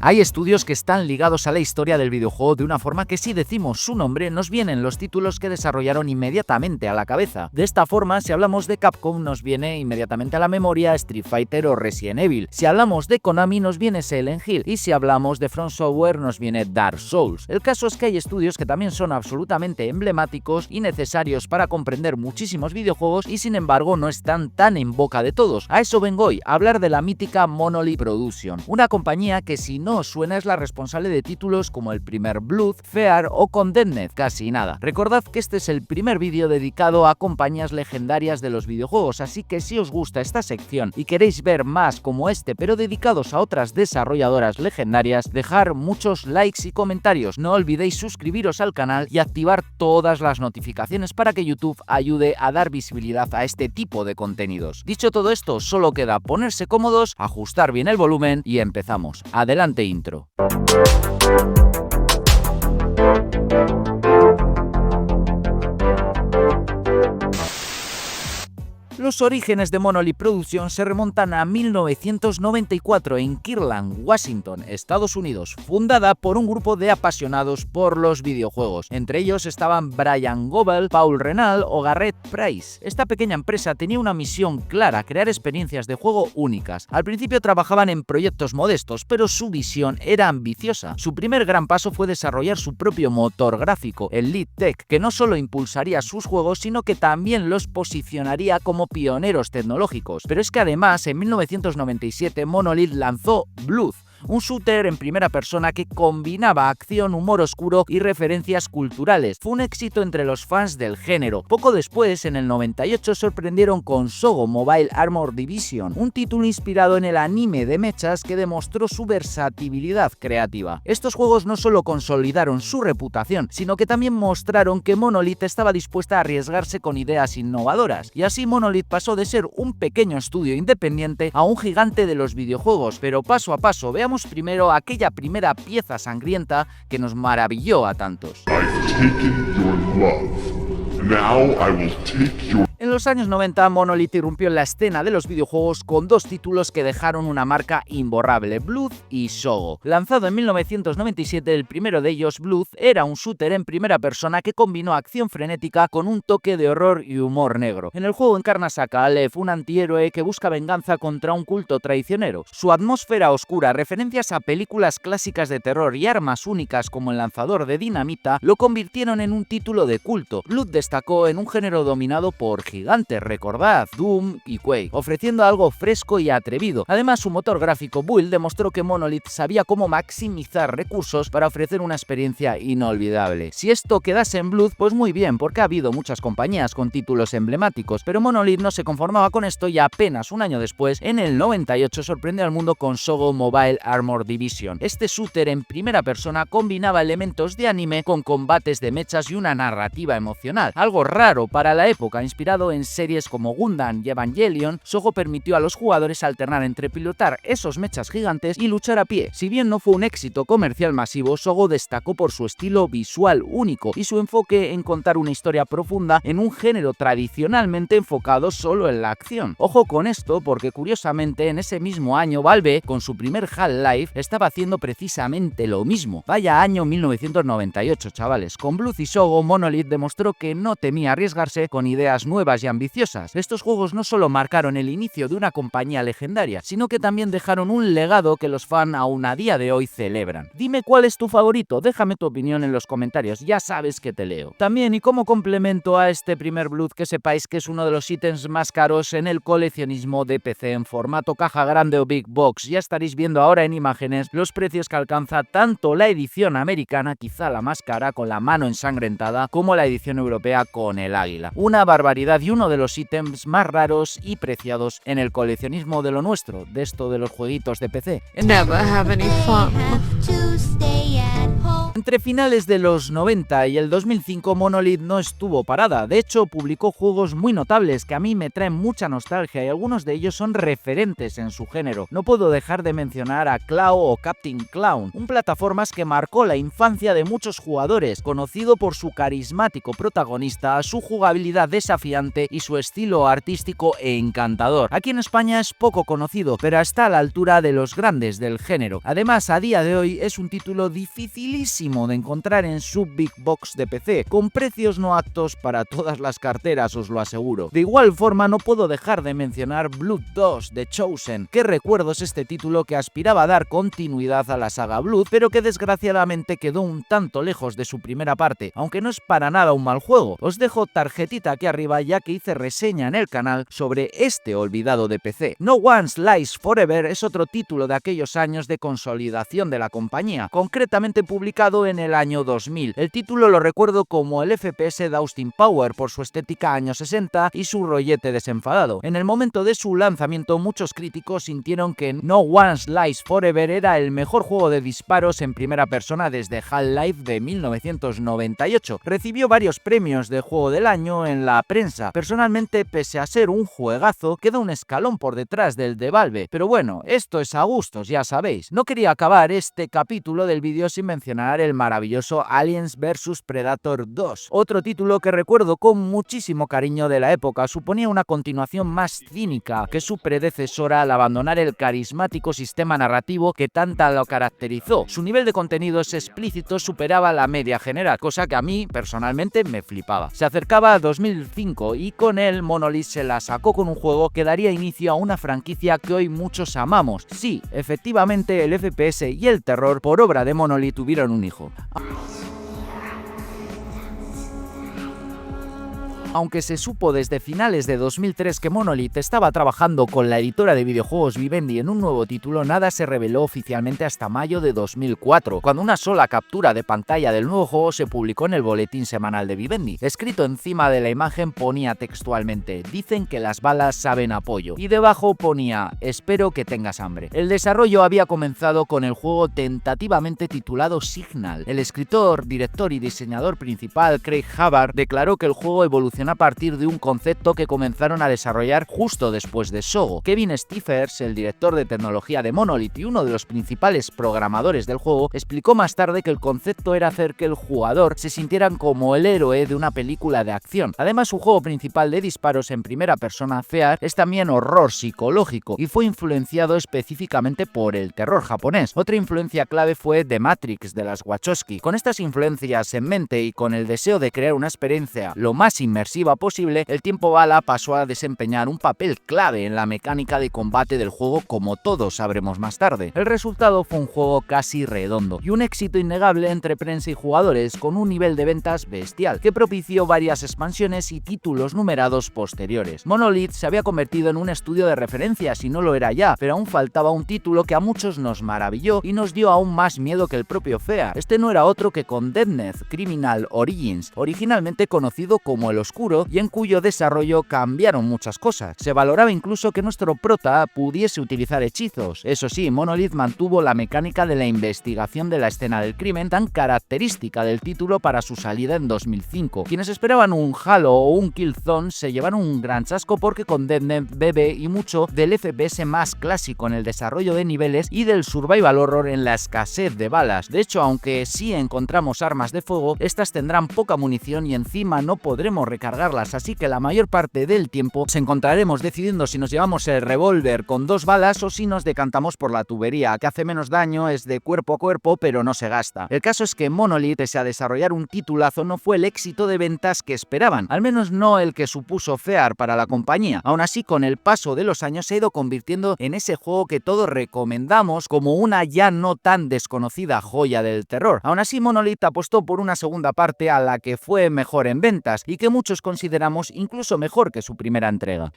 Hay estudios que están ligados a la historia del videojuego de una forma que si decimos su nombre nos vienen los títulos que desarrollaron inmediatamente a la cabeza. De esta forma, si hablamos de Capcom nos viene inmediatamente a la memoria Street Fighter o Resident Evil. Si hablamos de Konami nos viene Silent Hill y si hablamos de From Software nos viene Dark Souls. El caso es que hay estudios que también son absolutamente emblemáticos y necesarios para comprender muchísimos videojuegos y sin embargo no están tan en boca de todos. A eso vengo hoy, a hablar de la mítica Monolith Production, una compañía que si no os suena es la responsable de títulos como el primer Blood, Fear o Condemned, casi nada. Recordad que este es el primer vídeo dedicado a compañías legendarias de los videojuegos, así que si os gusta esta sección y queréis ver más como este pero dedicados a otras desarrolladoras legendarias, dejar muchos likes y comentarios. No olvidéis suscribiros al canal y activar todas las notificaciones para que YouTube ayude a dar visibilidad a este tipo de contenidos. Dicho todo esto, solo queda ponerse cómodos, ajustar bien el volumen y empezamos. Adelante intro. Los orígenes de Monolith Production se remontan a 1994 en Kirtland, Washington, Estados Unidos, fundada por un grupo de apasionados por los videojuegos. Entre ellos estaban Brian Goebel, Paul Renal o Garrett Price. Esta pequeña empresa tenía una misión clara: crear experiencias de juego únicas. Al principio trabajaban en proyectos modestos, pero su visión era ambiciosa. Su primer gran paso fue desarrollar su propio motor gráfico, el Lead Tech, que no solo impulsaría sus juegos, sino que también los posicionaría como pioneros tecnológicos. Pero es que además en 1997 Monolith lanzó Blood, un shooter en primera persona que combinaba acción, humor oscuro y referencias culturales. Fue un éxito entre los fans del género. Poco después, en el 98, sorprendieron con Sogo Mobile Armor Division, un título inspirado en el anime de mechas que demostró su versatilidad creativa. Estos juegos no solo consolidaron su reputación, sino que también mostraron que Monolith estaba dispuesta a arriesgarse con ideas innovadoras. Y así Monolith pasó de ser un pequeño estudio independiente a un gigante de los videojuegos. Pero paso a paso, veamos primero aquella primera pieza sangrienta que nos maravilló a tantos. En los años 90, Monolith irrumpió en la escena de los videojuegos con dos títulos que dejaron una marca imborrable: Blood y Sogo. Lanzado en 1997, el primero de ellos, Blood, era un shooter en primera persona que combinó acción frenética con un toque de horror y humor negro. En el juego encarnas a Caleb, un antihéroe que busca venganza contra un culto traicionero. Su atmósfera oscura, referencias a películas clásicas de terror y armas únicas como el lanzador de dinamita lo convirtieron en un título de culto. Blood destacó en un género dominado por gigantes, recordad, Doom y Quake, ofreciendo algo fresco y atrevido. Además, su motor gráfico Build demostró que Monolith sabía cómo maximizar recursos para ofrecer una experiencia inolvidable. Si esto quedase en Blood, pues muy bien, porque ha habido muchas compañías con títulos emblemáticos, pero Monolith no se conformaba con esto y apenas un año después, en el 98, sorprendió al mundo con Sogo Mobile Armor Division. Este shooter en primera persona combinaba elementos de anime con combates de mechas y una narrativa emocional, algo raro para la época. Inspirado en series como Gundam y Evangelion, Sogo permitió a los jugadores alternar entre pilotar esos mechas gigantes y luchar a pie. Si bien no fue un éxito comercial masivo, Sogo destacó por su estilo visual único y su enfoque en contar una historia profunda en un género tradicionalmente enfocado solo en la acción. Ojo con esto, porque curiosamente en ese mismo año Valve, con su primer Half-Life, estaba haciendo precisamente lo mismo. Vaya año 1998, chavales. Con Blood y Sogo, Monolith demostró que no temía arriesgarse con ideas nuevas y ambiciosas. Estos juegos no solo marcaron el inicio de una compañía legendaria, sino que también dejaron un legado que los fans aún a día de hoy celebran. Dime cuál es tu favorito, déjame tu opinión en los comentarios, ya sabes que te leo. También, y como complemento a este primer Blood, que sepáis que es uno de los ítems más caros en el coleccionismo de PC en formato caja grande o Big Box. Ya estaréis viendo ahora en imágenes los precios que alcanza tanto la edición americana, quizá la más cara, con la mano ensangrentada, como la edición europea con el águila. Una barbaridad y uno de los ítems más raros y preciados en el coleccionismo de lo nuestro, de esto de los jueguitos de PC. Never have any fun. Entre finales de los 90 y el 2005, Monolith no estuvo parada. De hecho, publicó juegos muy notables que a mí me traen mucha nostalgia y algunos de ellos son referentes en su género. No puedo dejar de mencionar a Clow o Captain Clown, un plataformas que marcó la infancia de muchos jugadores, conocido por su carismático protagonista, su jugabilidad desafiante y su estilo artístico encantador. Aquí en España es poco conocido, pero está a la altura de los grandes del género. Además, a día de hoy es un título dificilísimo de encontrar en su Big Box de PC, con precios no aptos para todas las carteras, os lo aseguro. De igual forma, no puedo dejar de mencionar Blood 2 de Chosen. Qué recuerdos este título que aspiraba a dar continuidad a la saga Blood, pero que desgraciadamente quedó un tanto lejos de su primera parte, aunque no es para nada un mal juego. Os dejo tarjetita aquí arriba ya que hice reseña en el canal sobre este olvidado de PC. No One Lies Forever es otro título de aquellos años de consolidación de la compañía, concretamente publicado en el año 2000. El título lo recuerdo como el FPS de Austin Power por su estética años 60 y su rollete desenfadado. En el momento de su lanzamiento, muchos críticos sintieron que No One Lies Forever era el mejor juego de disparos en primera persona desde Half-Life de 1998. Recibió varios premios de juego del año en la prensa. Personalmente, pese a ser un juegazo, queda un escalón por detrás del de Valve. Pero bueno, esto es a gustos, ya sabéis. No quería acabar este capítulo del vídeo sin mencionar el maravilloso Aliens vs Predator 2. Otro título que recuerdo con muchísimo cariño de la época, suponía una continuación más cínica que su predecesora al abandonar el carismático sistema narrativo que tanta lo caracterizó. Su nivel de contenidos explícitos superaba la media general, cosa que a mí personalmente me flipaba. Se acercaba a 2005 y con él Monolith se la sacó con un juego que daría inicio a una franquicia que hoy muchos amamos. Sí, efectivamente el FPS y el terror por obra de Monolith tuvieron un hijo. Aunque se supo desde finales de 2003 que Monolith estaba trabajando con la editora de videojuegos Vivendi en un nuevo título, nada se reveló oficialmente hasta mayo de 2004, cuando una sola captura de pantalla del nuevo juego se publicó en el boletín semanal de Vivendi. Escrito encima de la imagen ponía textualmente: "Dicen que las balas saben a pollo", y debajo ponía: "Espero que tengas hambre". El desarrollo había comenzado con el juego tentativamente titulado Signal. El escritor, director y diseñador principal, Craig Hubbard, declaró que el juego evolucionó a partir de un concepto que comenzaron a desarrollar justo después de Sogo. Kevin Stephers, el director de tecnología de Monolith y uno de los principales programadores del juego, explicó más tarde que el concepto era hacer que el jugador se sintiera como el héroe de una película de acción. Además, su juego principal de disparos en primera persona, Fear, es también horror psicológico y fue influenciado específicamente por el terror japonés. Otra influencia clave fue The Matrix de las Wachowski. Con estas influencias en mente y con el deseo de crear una experiencia lo más inmersiva posible, el tiempo bala pasó a desempeñar un papel clave en la mecánica de combate del juego, como todos sabremos más tarde. El resultado fue un juego casi redondo y un éxito innegable entre prensa y jugadores, con un nivel de ventas bestial que propició varias expansiones y títulos numerados posteriores. Monolith se había convertido en un estudio de referencias y no lo era ya, pero aún faltaba un título que a muchos nos maravilló y nos dio aún más miedo que el propio Fear. Este no era otro que Condemned: Criminal Origins, originalmente conocido como El Oscuro, y en cuyo desarrollo cambiaron muchas cosas. Se valoraba incluso que nuestro prota pudiese utilizar hechizos. Eso sí, Monolith mantuvo la mecánica de la investigación de la escena del crimen tan característica del título para su salida en 2005. Quienes esperaban un Halo o un Killzone se llevaron un gran chasco, porque Condemned bebe y mucho del FPS más clásico en el desarrollo de niveles y del survival horror en la escasez de balas. De hecho, aunque sí encontramos armas de fuego, estas tendrán poca munición y encima no podremos recargarlas, así que la mayor parte del tiempo nos encontraremos decidiendo si nos llevamos el revólver con 2 balas o si nos decantamos por la tubería, que hace menos daño, es de cuerpo a cuerpo, pero no se gasta. El caso es que Monolith, pese a desarrollar un titulazo, no fue el éxito de ventas que esperaban, al menos no el que supuso Fear para la compañía. Aún así, con el paso de los años se ha ido convirtiendo en ese juego que todos recomendamos como una ya no tan desconocida joya del terror. Aún así, Monolith apostó por una segunda parte a la que fue mejor en ventas y que muchos consideramos incluso mejor que su primera entrega.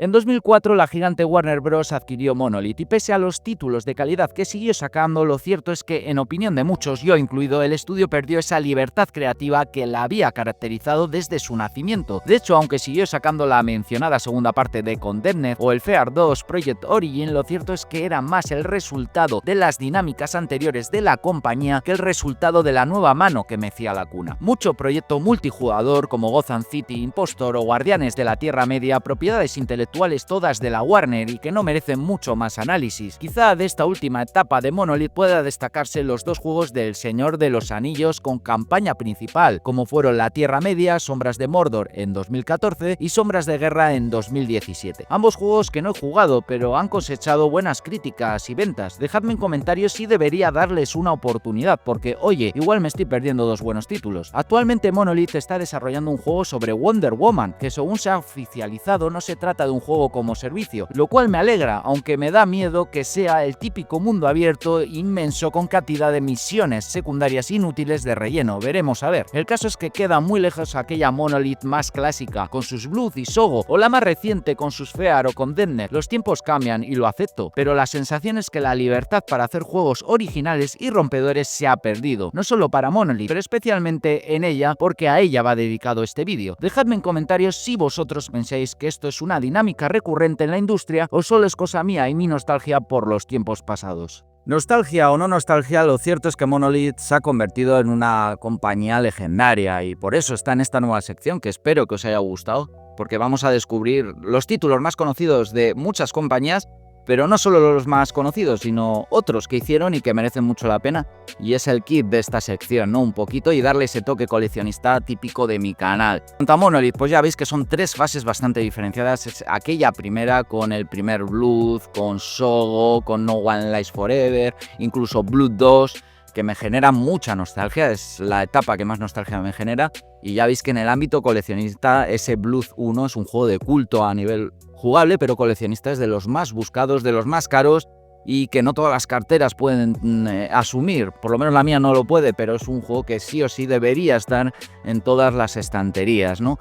En 2004 la gigante Warner Bros. Adquirió Monolith y pese a los títulos de calidad que siguió sacando, lo cierto es que, en opinión de muchos, yo incluido, el estudio perdió esa libertad creativa que la había caracterizado desde su nacimiento. De hecho, aunque siguió sacando la mencionada segunda parte de Condemned o el Fear 2 Project Origin, lo cierto es que era más el resultado de las dinámicas anteriores de la compañía que el resultado de la nueva mano que mecía la cuna. Mucho proyecto multijugador como Gotham City, Impostor o Guardianes de la Tierra Media, propiedades intelectuales todas de la Warner y que no merecen mucho más análisis. Quizá de esta última etapa de Monolith pueda destacarse los dos juegos del Señor de los Anillos con campaña principal, como fueron La Tierra Media, Sombras de Mordor en 2014 y Sombras de Guerra en 2017. Ambos juegos que no he jugado, pero han cosechado buenas críticas y ventas. Dejadme en comentarios si debería darles una oportunidad, porque oye, igual me estoy perdiendo dos buenos títulos. Actualmente Monolith está desarrollando un juego sobre Wonder Woman, que según se ha oficializado no se trata de un juego como servicio, lo cual me alegra, aunque me da miedo que sea el típico mundo abierto inmenso con cantidad de misiones secundarias inútiles de relleno. Veremos a ver. El caso es que queda muy lejos aquella Monolith más clásica, con sus Blood y Sogo, o la más reciente con sus Fear o Condemned. Los tiempos cambian y lo acepto, pero la sensación es que la libertad para hacer juegos originales y rompedores se ha perdido, no solo para Monolith, pero especialmente en ella, porque a ella va dedicado este vídeo. Dejadme en comentarios si vosotros pensáis que esto es una dinámica recurrente en la industria o solo es cosa mía y mi nostalgia por los tiempos pasados. Nostalgia o no nostalgia, lo cierto es que Monolith se ha convertido en una compañía legendaria y por eso está en esta nueva sección que espero que os haya gustado, porque vamos a descubrir los títulos más conocidos de muchas compañías, pero no solo los más conocidos, sino otros que hicieron y que merecen mucho la pena. Y es el kit de esta sección, ¿no? Un poquito, y darle ese toque coleccionista típico de mi canal. En cuanto a Monolith, pues ya veis que son tres fases bastante diferenciadas. Es aquella primera con el primer Blood, con Sogo, con No One Lives Forever, incluso Blood 2, que me genera mucha nostalgia, es la etapa que más nostalgia me genera. Y ya veis que en el ámbito coleccionista ese Blood 1 es un juego de culto a nivel jugable, pero coleccionista es de los más buscados, de los más caros y que no todas las carteras pueden asumir. Por lo menos la mía no lo puede, pero es un juego que sí o sí debería estar en todas las estanterías, ¿no?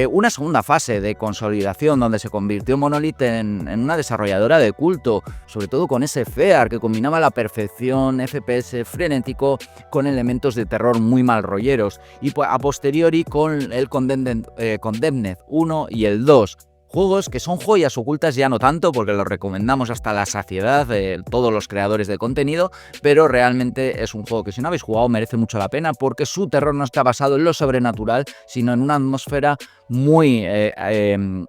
Una segunda fase de consolidación donde se convirtió Monolith en una desarrolladora de culto, sobre todo con ese Fear que combinaba a la perfección FPS frenético con elementos de terror muy mal rolleros, y a posteriori con el Condemned 1 y el 2. Juegos que son joyas ocultas, ya no tanto, porque los recomendamos hasta la saciedad de todos los creadores de contenido, pero realmente es un juego que si no habéis jugado merece mucho la pena, porque su terror no está basado en lo sobrenatural, sino en una atmósfera muy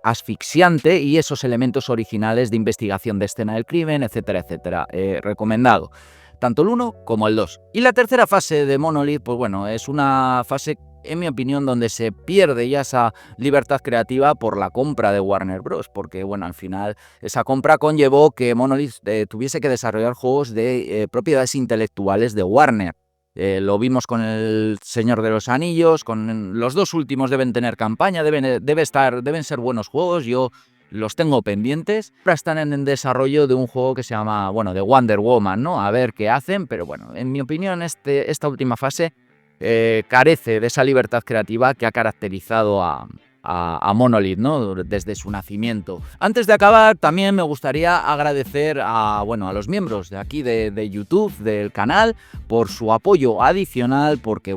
asfixiante y esos elementos originales de investigación de escena del crimen, etcétera, etcétera. Recomendado. Tanto el 1 como el 2. Y la tercera fase de Monolith, pues bueno, es una fase, en mi opinión, donde se pierde ya esa libertad creativa por la compra de Warner Bros. Porque, bueno, al final esa compra conllevó que Monolith tuviese que desarrollar juegos de propiedades intelectuales de Warner. Lo vimos con el Señor de los Anillos, con los dos últimos deben tener campaña, deben ser buenos juegos. Yo los tengo pendientes. Ahora están en el desarrollo de un juego que se llama, bueno, de Wonder Woman, ¿no? A ver qué hacen, pero bueno, en mi opinión esta última fase carece de esa libertad creativa que ha caracterizado a Monolith, ¿no? Desde su nacimiento. Antes de acabar, también me gustaría agradecer a los miembros de aquí de YouTube, del canal, por su apoyo adicional, porque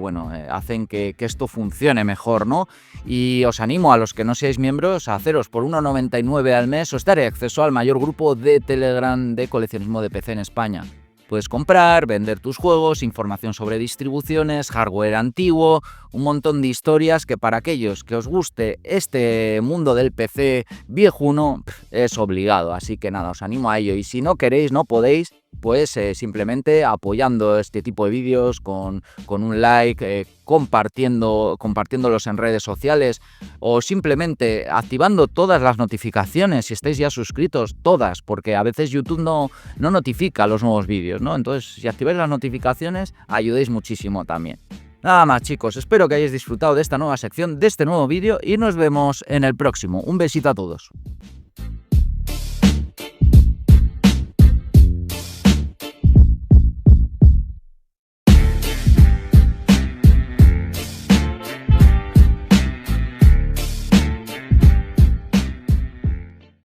hacen que esto funcione mejor, ¿no? Y os animo a los que no seáis miembros a haceros por 1,99 al mes. Os daré acceso al mayor grupo de Telegram de coleccionismo de PC en España. Puedes comprar, vender tus juegos, información sobre distribuciones, hardware antiguo, un montón de historias que para aquellos que os guste este mundo del PC viejuno es obligado. Así que nada, os animo a ello. Y si no queréis, no podéis, pues simplemente apoyando este tipo de vídeos con un like, compartiéndolos en redes sociales o simplemente activando todas las notificaciones si estáis ya suscritos, todas, porque a veces YouTube no notifica los nuevos vídeos, ¿no? Entonces, si activáis las notificaciones, ayudéis muchísimo también. Nada más, chicos, espero que hayáis disfrutado de esta nueva sección, de este nuevo vídeo y nos vemos en el próximo. Un besito a todos.